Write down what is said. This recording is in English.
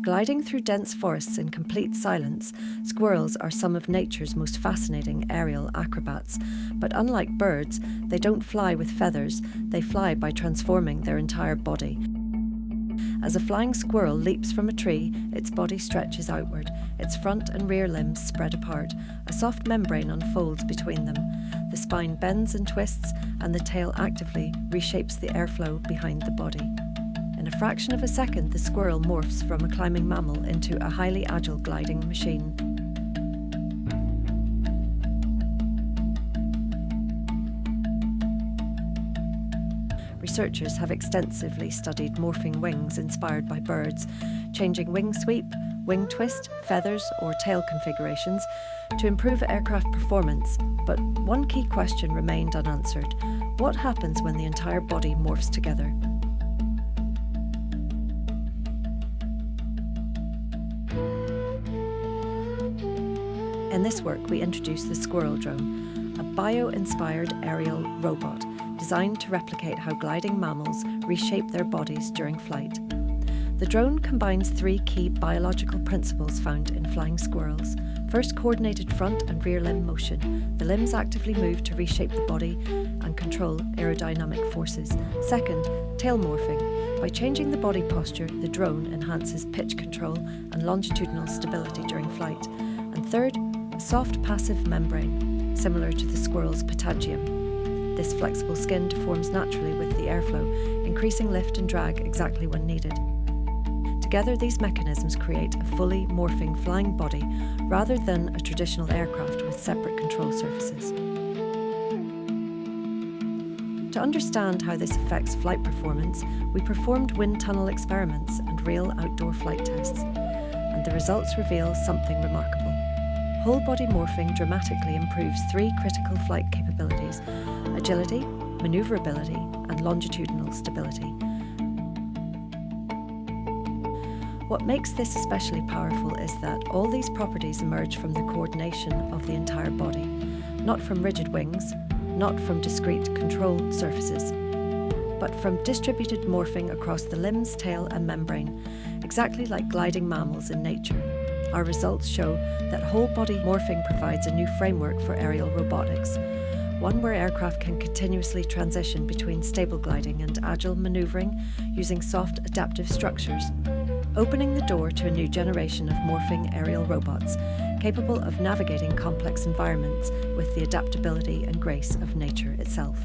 Gliding through dense forests in complete silence, squirrels are some of nature's most fascinating aerial acrobats. But unlike birds, they don't fly with feathers, they fly by transforming their entire body. As a flying squirrel leaps from a tree, its body stretches outward, its front and rear limbs spread apart. A soft membrane unfolds between them. The spine bends and twists, and the tail actively reshapes the airflow behind the body. In a fraction of a second, the squirrel morphs from a climbing mammal into a highly agile gliding machine. Researchers have extensively studied morphing wings inspired by birds, changing wing sweep, wing twist, feathers, or tail configurations to improve aircraft performance. But one key question remained unanswered: what happens when the entire body morphs together? In this work, we introduce the Squirrel drone, a bio-inspired aerial robot designed to replicate how gliding mammals reshape their bodies during flight. The drone combines three key biological principles found in flying squirrels. First, coordinated front and rear limb motion. The limbs actively move to reshape the body and control aerodynamic forces. Second, tail morphing. By changing the body posture, the drone enhances pitch control and longitudinal stability during flight. And third, a soft passive membrane, similar to the squirrel's patagium. This flexible skin deforms naturally with the airflow, increasing lift and drag exactly when needed. Together, these mechanisms create a fully morphing flying body rather than a traditional aircraft with separate control surfaces. To understand how this affects flight performance, we performed wind tunnel experiments and real outdoor flight tests, and the results reveal something remarkable. Whole body morphing dramatically improves three critical flight capabilities: agility, maneuverability, and longitudinal stability. What makes this especially powerful is that all these properties emerge from the coordination of the entire body, not from rigid wings, not from discrete control surfaces, but from distributed morphing across the limbs, tail, and membrane, exactly like gliding mammals in nature. Our results show that whole-body morphing provides a new framework for aerial robotics, one where aircraft can continuously transition between stable gliding and agile maneuvering using soft, adaptive structures, opening the door to a new generation of morphing aerial robots capable of navigating complex environments with the adaptability and grace of nature itself.